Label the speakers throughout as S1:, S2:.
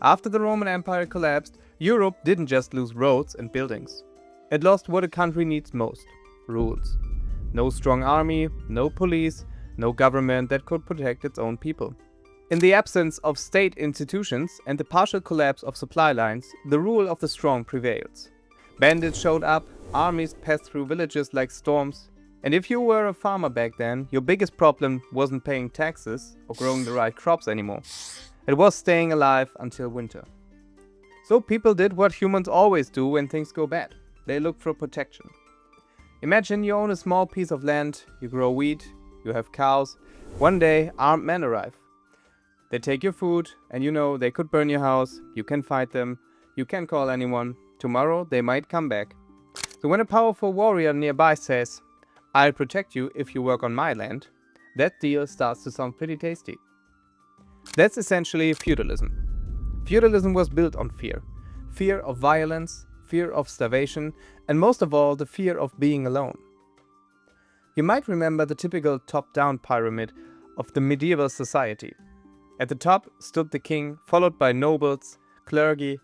S1: After the Roman Empire collapsed, Europe didn't just lose roads and buildings. It lost what a country needs most: rules. No strong army, no police, no government that could protect its own people. In the absence of state institutions and the partial collapse of supply lines, the rule of the strong prevails. Bandits showed up, armies passed through villages like storms, and if you were a farmer back then, your biggest problem wasn't paying taxes or growing the right crops anymore. It was staying alive until winter. So people did what humans always do when things go bad. They looked for protection. Imagine you own a small piece of land, you grow wheat, you have cows. One day, armed men arrive. They take your food, and you know they could burn your house, you can fight them, you can call anyone. Tomorrow, they might come back. So when a powerful warrior nearby says, "I'll protect you if you work on my land," that deal starts to sound pretty tasty. That's essentially feudalism. Feudalism was built on fear. Fear of violence, fear of starvation, and most of all, the fear of being alone. You might remember the typical top-down pyramid of the medieval society. At the top stood the king, followed by nobles, clergy,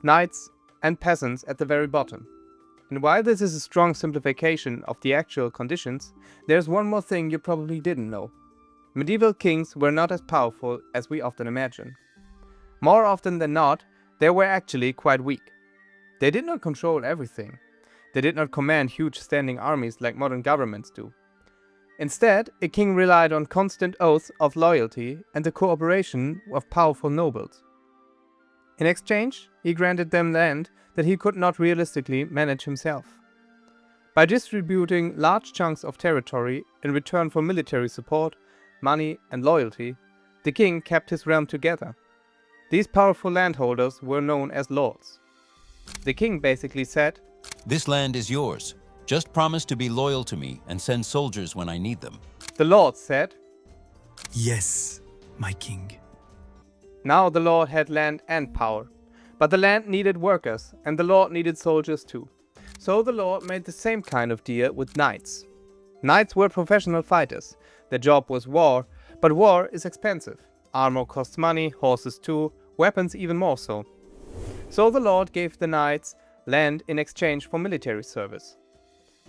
S1: knights, and peasants at the very bottom. And while this is a strong simplification of the actual conditions, there's one more thing you probably didn't know. Medieval kings were not as powerful as we often imagine. More often than not, they were actually quite weak. They did not control everything. They did not command huge standing armies like modern governments do. Instead, a king relied on constant oaths of loyalty and the cooperation of powerful nobles. In exchange, he granted them land that he could not realistically manage himself. By distributing large chunks of territory in return for military support, money, and loyalty, the king kept his realm together. These powerful landholders were known as lords. The king basically said,
S2: "This land is yours. Just promise to be loyal to me and send soldiers when I need them."
S1: The lords said,
S3: "Yes, my king."
S1: Now the lord had land and power. But the land needed workers, and the lord needed soldiers too. So the lord made the same kind of deal with knights. Knights were professional fighters. Their job was war, but war is expensive. Armor costs money, horses too, weapons even more so. So the lord gave the knights land in exchange for military service.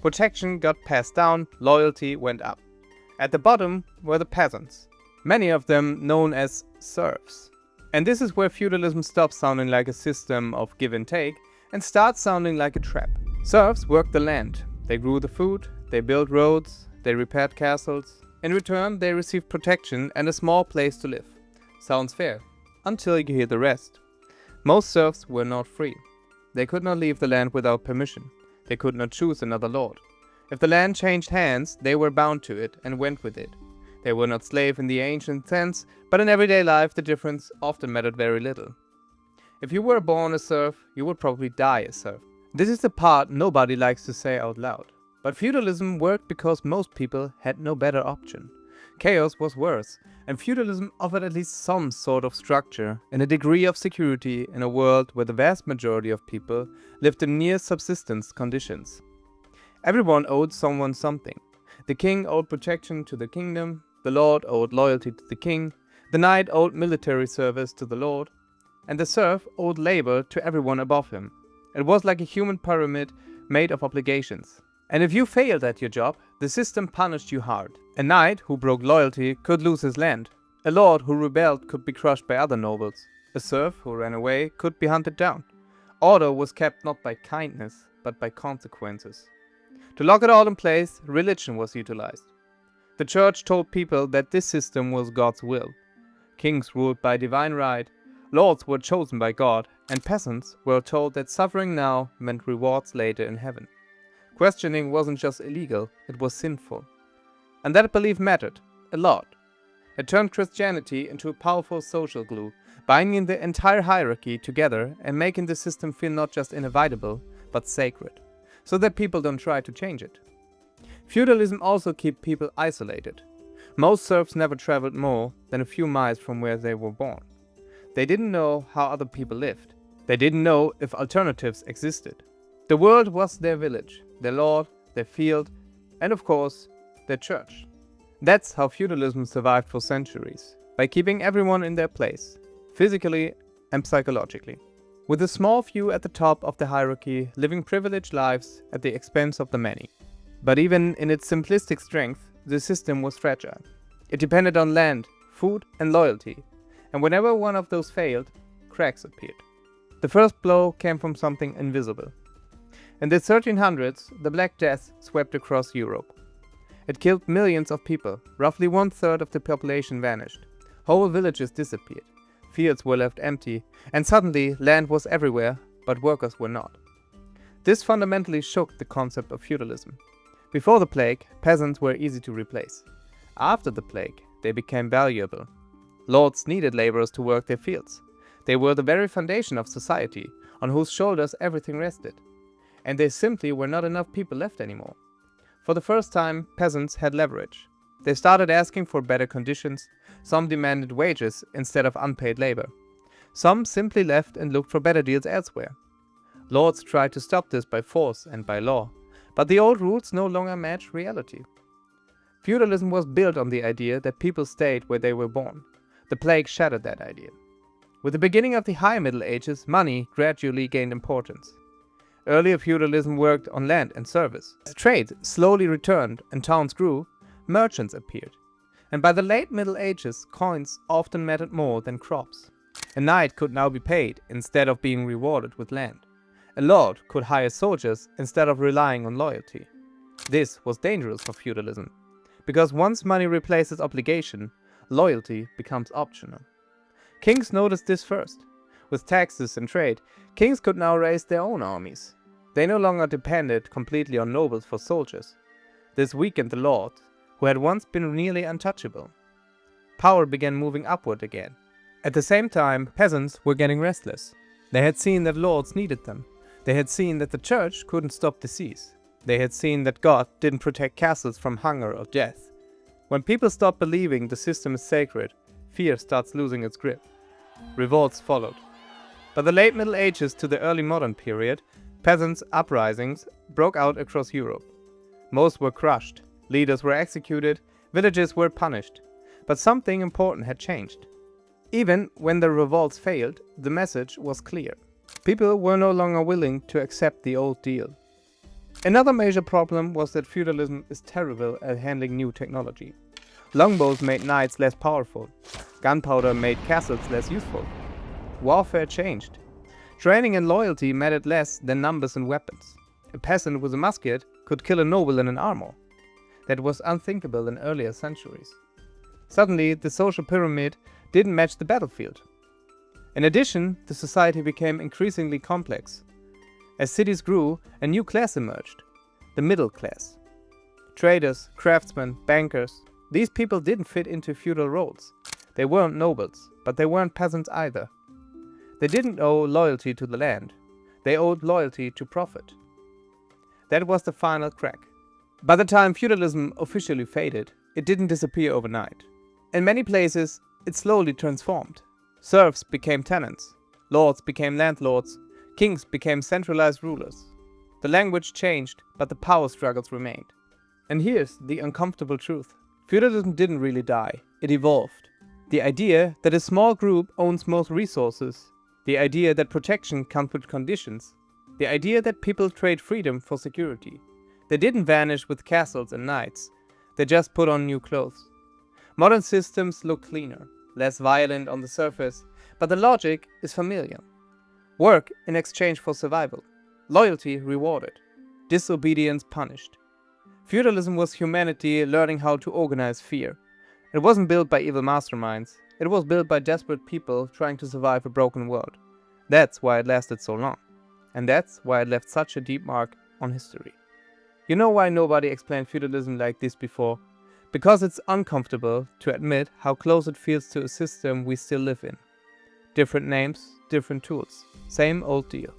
S1: Protection got passed down, loyalty went up. At the bottom were the peasants, many of them known as serfs. And this is where feudalism stops sounding like a system of give and take and starts sounding like a trap. Serfs worked the land. They grew the food, they built roads, they repaired castles. In return, they received protection and a small place to live. Sounds fair, until you hear the rest. Most serfs were not free. They could not leave the land without permission. They could not choose another lord. If the land changed hands, they were bound to it and went with it. They were not slaves in the ancient sense, but in everyday life the difference often mattered very little. If you were born a serf, you would probably die a serf. This is the part nobody likes to say out loud. But feudalism worked because most people had no better option. Chaos was worse, and feudalism offered at least some sort of structure and a degree of security in a world where the vast majority of people lived in near subsistence conditions. Everyone owed someone something. The king owed protection to the kingdom, the lord owed loyalty to the king, the knight owed military service to the lord, and the serf owed labor to everyone above him. It was like a human pyramid made of obligations. And if you failed at your job, the system punished you hard. A knight who broke loyalty could lose his land. A lord who rebelled could be crushed by other nobles. A serf who ran away could be hunted down. Order was kept not by kindness, but by consequences. To lock it all in place, religion was utilized. The church told people that this system was God's will. Kings ruled by divine right, lords were chosen by God, and peasants were told that suffering now meant rewards later in heaven. Questioning wasn't just illegal, it was sinful. And that belief mattered a lot. It turned Christianity into a powerful social glue, binding the entire hierarchy together and making the system feel not just inevitable, but sacred, so that people don't try to change it. Feudalism also kept people isolated. Most serfs never traveled more than a few miles from where they were born. They didn't know how other people lived. They didn't know if alternatives existed. The world was their village, their lord, their field, and of course, their church. That's how feudalism survived for centuries, by keeping everyone in their place, physically and psychologically. With a small few at the top of the hierarchy living privileged lives at the expense of the many. But even in its simplistic strength, the system was fragile. It depended on land, food, and loyalty, and whenever one of those failed, cracks appeared. The first blow came from something invisible. In the 1300s, the Black Death swept across Europe. It killed millions of people, roughly 1/3 of the population vanished. Whole villages disappeared, fields were left empty, and suddenly land was everywhere, but workers were not. This fundamentally shook the concept of feudalism. Before the plague, peasants were easy to replace. After the plague, they became valuable. Lords needed laborers to work their fields. They were the very foundation of society, on whose shoulders everything rested. And there simply were not enough people left anymore. For the first time, peasants had leverage. They started asking for better conditions. Some demanded wages instead of unpaid labor. Some simply left and looked for better deals elsewhere. Lords tried to stop this by force and by law, but the old rules no longer matched reality. Feudalism was built on the idea that people stayed where they were born. The plague shattered that idea. With the beginning of the High Middle Ages, money gradually gained importance. Earlier feudalism worked on land and service. As trade slowly returned and towns grew, merchants appeared. And by the late Middle Ages, coins often mattered more than crops. A knight could now be paid instead of being rewarded with land. A lord could hire soldiers instead of relying on loyalty. This was dangerous for feudalism, because once money replaces obligation, loyalty becomes optional. Kings noticed this first. With taxes and trade, kings could now raise their own armies. They no longer depended completely on nobles for soldiers. This weakened the lord, who had once been nearly untouchable. Power began moving upward again. At the same time, peasants were getting restless. They had seen that lords needed them. They had seen that the church couldn't stop disease. They had seen that God didn't protect castles from hunger or death. When people stop believing the system is sacred, fear starts losing its grip. Revolts followed. By the late Middle Ages to the early modern period, peasants' uprisings broke out across Europe. Most were crushed, leaders were executed, villages were punished. But something important had changed. Even when the revolts failed, the message was clear. People were no longer willing to accept the old deal. Another major problem was that feudalism is terrible at handling new technology. Longbows made knights less powerful. Gunpowder made castles less useful. Warfare changed. Training and loyalty mattered less than numbers and weapons. A peasant with a musket could kill a noble in an armor. That was unthinkable in earlier centuries. Suddenly, the social pyramid didn't match the battlefield. In addition, the society became increasingly complex. As cities grew, a new class emerged, the middle class. Traders, craftsmen, bankers, these people didn't fit into feudal roles. They weren't nobles, but they weren't peasants either. They didn't owe loyalty to the land. They owed loyalty to profit. That was the final crack. By the time feudalism officially faded, it didn't disappear overnight. In many places, it slowly transformed. Serfs became tenants. Lords became landlords. Kings became centralized rulers. The language changed, but the power struggles remained. And here's the uncomfortable truth. Feudalism didn't really die. It evolved. The idea that a small group owns most resources. The idea that protection comes with conditions. The idea that people trade freedom for security. They didn't vanish with castles and knights. They just put on new clothes. Modern systems look cleaner, less violent on the surface, but the logic is familiar. Work in exchange for survival. Loyalty rewarded. Disobedience punished. Feudalism was humanity learning how to organize fear. It wasn't built by evil masterminds. It was built by desperate people trying to survive a broken world. That's why it lasted so long. And that's why it left such a deep mark on history. You know why nobody explained feudalism like this before? Because it's uncomfortable to admit how close it feels to a system we still live in. Different names, different tools. Same old deal.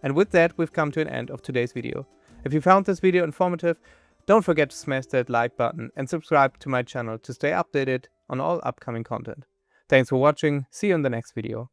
S1: And with that, we've come to an end of today's video. If you found this video informative, don't forget to smash that like button and subscribe to my channel to stay updated on all upcoming content. Thanks for watching, see you in the next video.